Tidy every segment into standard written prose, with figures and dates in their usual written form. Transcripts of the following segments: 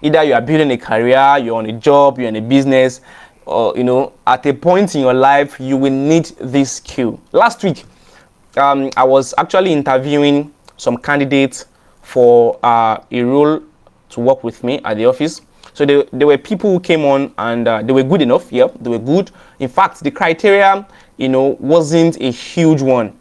Either you are building a career, you're on a job, you're in a business, or at a point in your life, you will need this skill. Last week, I was actually interviewing some candidates for a role to work with me at the office. So there were people who came on and they were good enough. Yeah, they were good. In fact, the criteria, wasn't a huge one,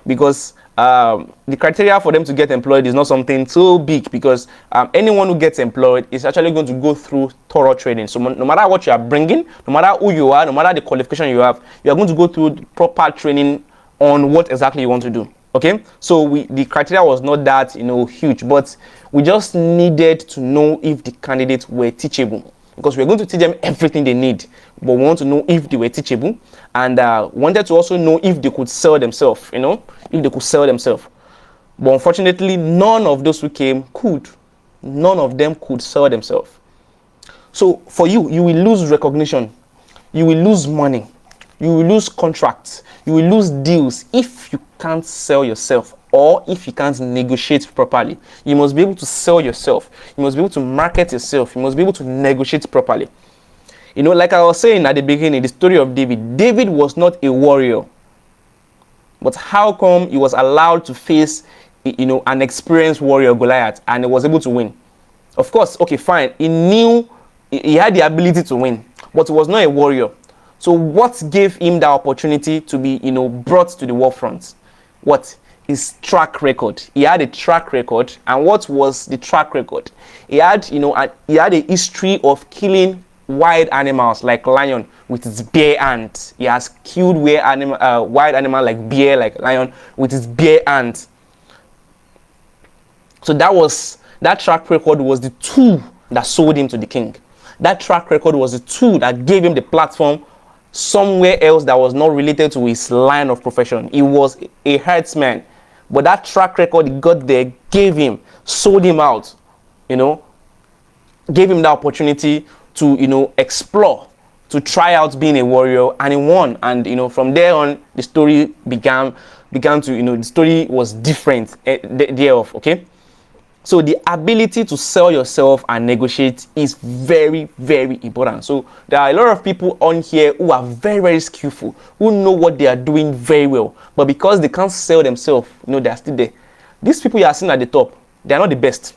because the criteria for them to get employed is not something so big, because anyone who gets employed is actually going to go through thorough training. So no matter what you are bringing, no matter who you are, no matter the qualification you are going to go through proper training on what exactly you want to do. Okay, so the criteria was not that huge, but we just needed to know if the candidates were teachable, because we're going to teach them everything they need, but we want to know if they were teachable, and wanted to also know if they could sell themselves, if they could sell themselves. But unfortunately, none of those who came could. None of them could sell themselves. So for you will lose recognition, you will lose money, you will lose contracts, you will lose deals if you can't sell yourself, or if you can't negotiate properly. You must be able to sell yourself. You must be able to market yourself. You must be able to negotiate properly. Like I was saying at the beginning, the story of David. David was not a warrior, but how come he was allowed to face, an experienced warrior, Goliath, and he was able to win? Of course, okay, fine. He knew he had the ability to win, but he was not a warrior. So what gave him the opportunity to be, brought to the war front? What? His track record. He had a track record. And what was the track record? He had, he had a history of killing wild animals like lion with his bare hands. He has killed wild animal like bear, like lion, with his bare hands. So that track record was the tool that sold him to the king. That track record was the tool that gave him the platform somewhere else that was not related to his line of profession. He was a herdsman, but that track record he got there gave him, sold him out, gave him the opportunity to explore, to try out being a warrior, and he won. And from there on, the story began to the story was different thereof. Okay. So the ability to sell yourself and negotiate is very, very important. So there are a lot of people on here who are very, very skillful, who know what they are doing very well, but because they can't sell themselves, they are still there. These people you are seeing at the top, they are not the best.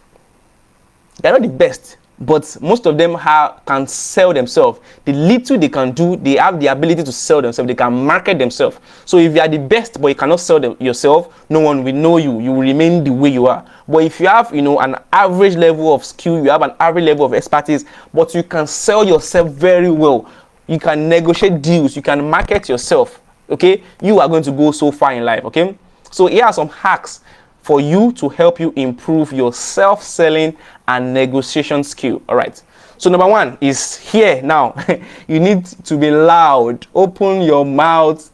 They are not the best, but most of them can sell themselves. The little they can do, they have the ability to sell themselves. They can market themselves. So if you are the best, but you cannot sell yourself, no one will know you. You will remain the way you are. But if you have, an average level of skill, you have an average level of expertise, but you can sell yourself very well. You can negotiate deals. You can market yourself. Okay, you are going to go so far in life. Okay, so here are some hacks for you to help you improve your self-selling and negotiation skill. All right. So number one is here now. You need to be loud. Open your mouth.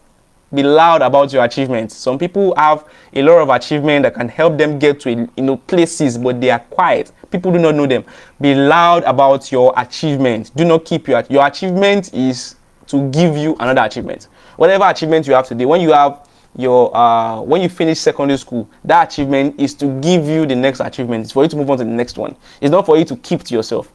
Be loud about your achievements. Some people have a lot of achievement that can help them get to places, but they are quiet. People do not know them. Be loud about your achievement. Do not keep your achievement is to give you another achievement. Whatever achievement you have today, when you have when you finish secondary school, that achievement is to give you the next achievement. It's for you to move on to the next one. It's not for you to keep to yourself.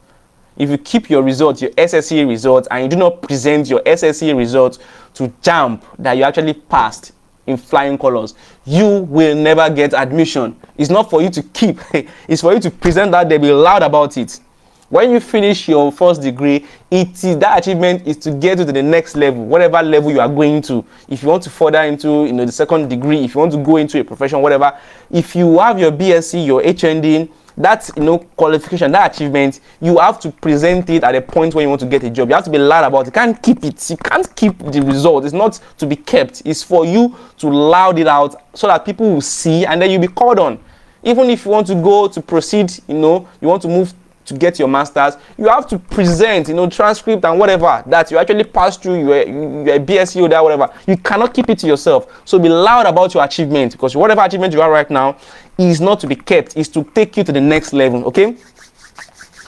If you keep your results, your SSCA results, and you do not present your SSCA results to JAMB that you actually passed in flying colors, you will never get admission. It's not for you to keep. It's for you to present that. They be loud about it. When you finish your first degree, that achievement is to get to the next level, whatever level you are going to. If you want to further into the second degree, if you want to go into a profession, whatever, if you have your BSc, your HND, that qualification, that achievement, you have to present it at a point when you want to get a job. You have to be loud about it. You can't keep it. You can't keep the result. It's not to be kept. It's for you to loud it out so that people will see, and then you'll be called on. Even if you want to go to proceed, you want to move to get your master's, you have to present, transcript and whatever that you actually passed through your BSc or that whatever. You cannot keep it to yourself. So be loud about your achievement, because whatever achievement you are right now is not to be kept, is to take you to the next level. Okay.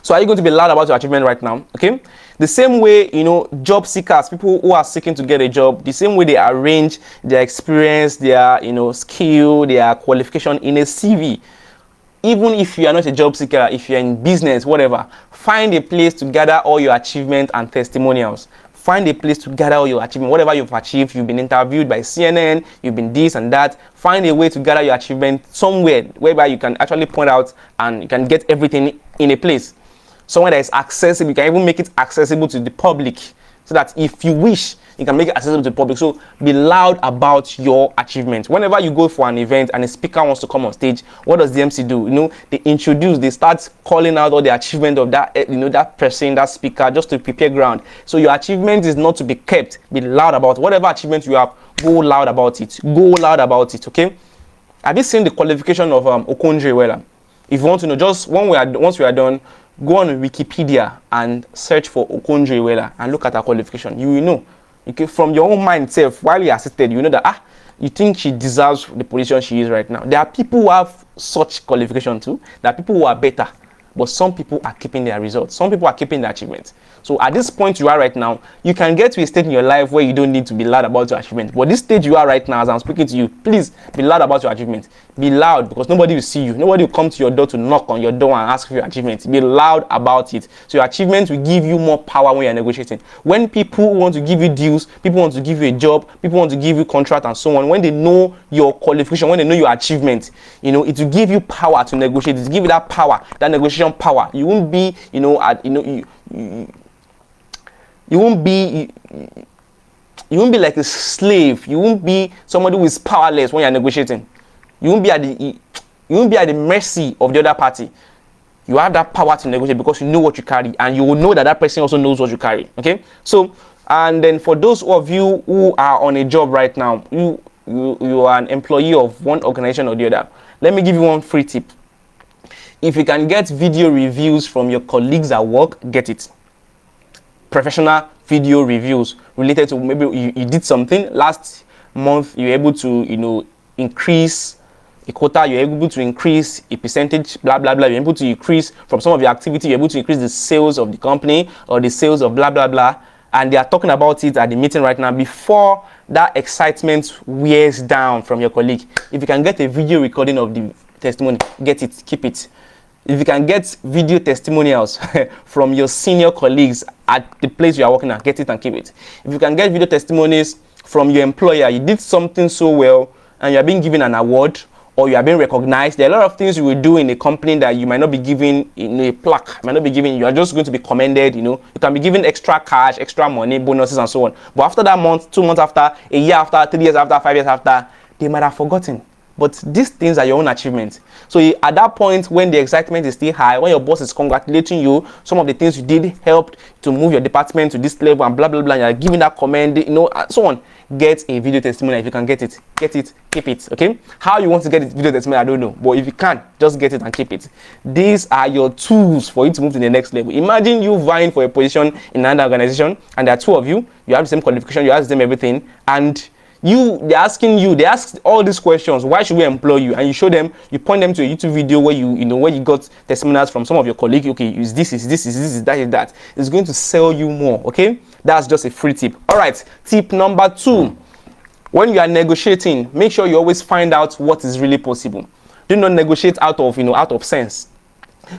So are you going to be loud about your achievement right now? Okay. The same way, job seekers, people who are seeking to get a job, the same way they arrange their experience, their, skill, their qualification in a CV. even if you are not a job seeker, if you're in business, whatever, find a place to gather all your achievements and testimonials. Find a place to gather all your achievement, whatever you've achieved. You've been interviewed by CNN, you've been this and that. Find a way to gather your achievement somewhere whereby you can actually point out and you can get everything in a place. Somewhere that is accessible. You can even make it accessible to the public, so that if you wish, you can make it accessible to the public. So be loud about your achievements. Whenever you go for an event and a speaker wants to come on stage, what does the MC do? You know, they start calling out all the achievement of that, that person, that speaker, just to prepare ground. So your achievement is not to be kept. Be loud about it. Whatever achievement you have, go loud about it. Go loud about it. Okay? Have you seen the qualification of Okonjo-Iweala? If you want to know, just once we are done, go on Wikipedia and search for Okonjo-Iweala and look at her qualification. You will know. Okay, from your own mind itself, while you are seated, you know that you think she deserves the position she is right now. There are people who have such qualification too. There are people who are better, but some people are keeping their results. Some people are keeping their achievements. So at this point you are right now, you can get to a stage in your life where you don't need to be loud about your achievement. But this stage you are right now, as I'm speaking to you, please be loud about your achievement. Be loud, because nobody will see you. Nobody will come to your door to knock on your door and ask for your achievement. Be loud about it. So your achievement will give you more power when you're negotiating. When people want to give you deals, people want to give you a job, people want to give you contract and so on, when they know your qualification, when they know your achievement, it will give you power to negotiate. It will give you that power, that negotiation power. You won't be, you won't be like a slave. You won't be somebody who is powerless when you're negotiating. You won't be at the mercy of the other party. You have that power to negotiate because you know what you carry, and you will know that that person also knows what you carry. Okay, so and then for those of you who are on a job right now, you are an employee of one organization or the other. Let me give you one free tip. If you can get video reviews from your colleagues at work, get it. Professional video reviews related to maybe you did something last month, you're able to increase a quota, you're able to increase a percentage, blah blah blah, you're able to increase from some of your activity, you're able to increase the sales of the company or the sales of blah blah blah, and they are talking about it at the meeting right now. Before that excitement wears down from your colleague, if you can get a video recording of the testimony, get it, keep it. If you can get video testimonials from your senior colleagues at the place you are working at, get it and keep it. If you can get video testimonies from your employer, you did something so well and you are being given an award or you are being recognized. There are a lot of things you will do in a company that you might not be given in a plaque, might not be given, you are just going to be commended, you can be given extra cash, extra money, bonuses and so on. But after that month, 2 months after, a year after, 3 years after, 5 years after, they might have forgotten. But these things are your own achievements. So at that point, when the excitement is still high, when your boss is congratulating you, some of the things you did helped to move your department to this level and blah, blah, blah, and you're giving that comment, and so on. Get a video testimony if you can get it. Get it, keep it, okay? How you want to get this video testimony, I don't know. But if you can, just get it and keep it. These are your tools for you to move to the next level. Imagine you vying for a position in another organization, and there are two of you. You have the same qualification, you ask them everything, and they ask all these questions. Why should we employ you? And you show them, you point them to a YouTube video where where you got testimonials from some of your colleagues. Okay, is this, that. It's going to sell you more. Okay, that's just a free tip. All right, tip number 2: when you are negotiating, make sure you always find out what is really possible. Do not negotiate out of sense.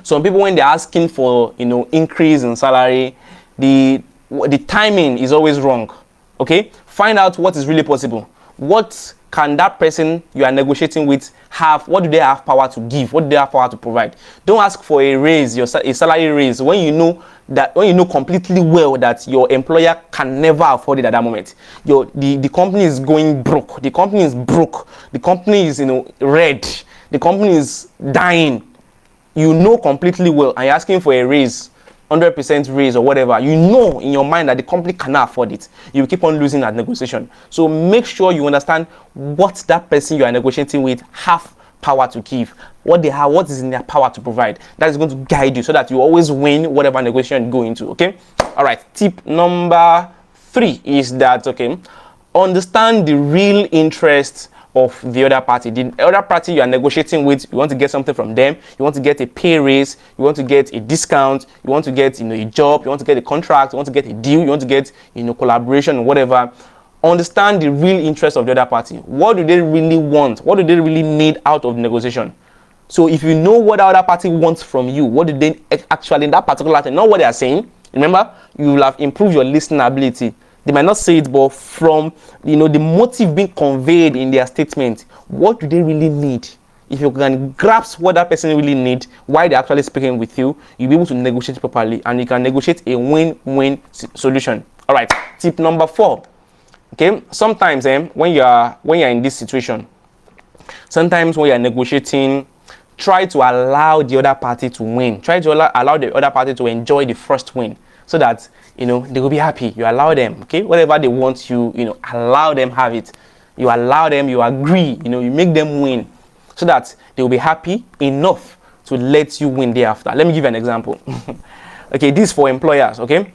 Some people, when they're asking for increase in salary, the timing is always wrong. Okay, find out what is really possible. What can that person you are negotiating with have? What do they have power to give? What do they have power to provide? Don't ask for a raise, a salary raise, when you know completely well that your employer can never afford it at that moment. The company is going broke. The company is broke. The company is red. The company is dying. You know completely well, and you're asking for a raise. 100% raise or whatever, in your mind that the company cannot afford it. You will keep on losing that negotiation. So make sure you understand what that person you are negotiating with have power to give, what they have, what is in their power to provide. That is going to guide you so that you always win whatever negotiation you go into. Okay. All right. Tip number 3 is that understand the real interest of the other party. The other party you are negotiating with, you want to get something from them, you want to get a pay raise, you want to get a discount, you want to get a job, you want to get a contract, you want to get a deal, you want to get collaboration or whatever. Understand the real interest of the other party. What do they really want? What do they really need out of the negotiation? So if you know what the other party wants from you, what did they actually in that particular thing, not what they are saying, remember, you will have improved your listening ability. They might not say it, but from the motive being conveyed in their statement, what do they really need? If you can grasp what that person really needs, why they're actually speaking with you, you'll be able to negotiate properly, and you can negotiate a win-win solution. All right. Tip number 4. Okay. Sometimes, when you're in this situation, sometimes when you're negotiating, try to allow the other party to win. Try to allow the other party to enjoy the first win, so that they will be happy. You allow them, okay, whatever they want, you allow them have it. You allow them, you agree, you make them win, so that they will be happy enough to let you win thereafter. Let me give you an example. Okay, this is for employers. Okay,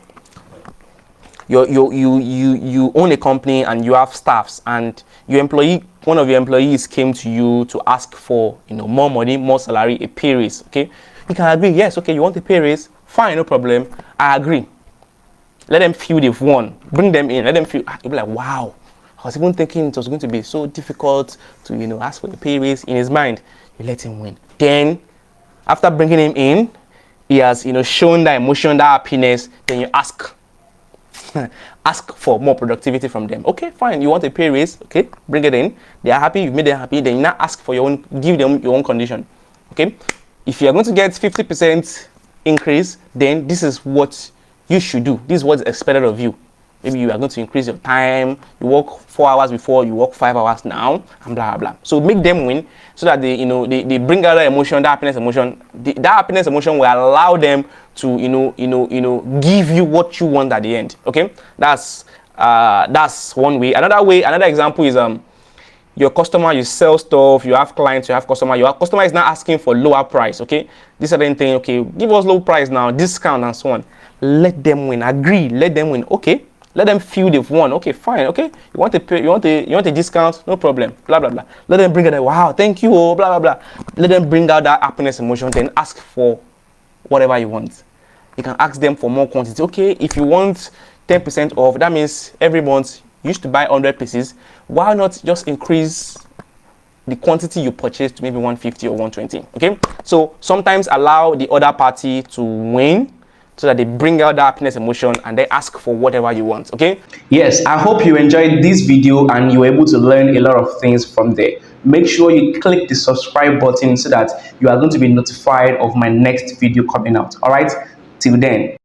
you own a company and you have staffs, and one of your employees came to you to ask for more money, more salary, a pay raise. Okay, you can agree. Yes, okay, you want a pay raise, fine, no problem, I agree. Let them feel they've won. Bring them in, let them feel. You'll be like, wow, I was even thinking it was going to be so difficult to ask for a pay raise. In his mind, you let him win. Then after bringing him in, he has shown that emotion, that happiness. Then you ask for more productivity from them. Okay, fine, you want a pay raise, okay, bring it in. They are happy, you've made them happy. Then you now ask for give them your own condition. Okay, if you are going to get 50% increase, then this is what you should do. This is what's expected of you. Maybe you are going to increase your time. You work 4 hours before, you work 5 hours now, and blah blah blah. So make them win, so that they they bring out that emotion, that happiness emotion. That happiness emotion will allow them to give you what you want at the end. Okay, that's one way. Another example is your customer, you sell stuff, you have clients, you have customer. Your customer is now asking for lower price. Okay, this certain thing. Okay, give us low price now, discount and so on. Let them win. Agree. Let them win. Okay. Let them feel they've won. Okay, fine. Okay, you want a discount? No problem. Blah blah blah. Let them bring it. Wow, thank you. Oh, blah blah blah. Let them bring out that happiness emotion. Then ask for whatever you want. You can ask them for more quantity. Okay, if you want 10% off, that means every month you used to buy 100 pieces. Why not just increase the quantity you purchase to maybe 150 or 120? Okay, so sometimes allow the other party to win, so that they bring out the happiness emotion and they ask for whatever you want. Okay, yes, I hope you enjoyed this video and you were able to learn a lot of things from there. Make sure you click the subscribe button so that you are going to be notified of my next video coming out. All right, till then.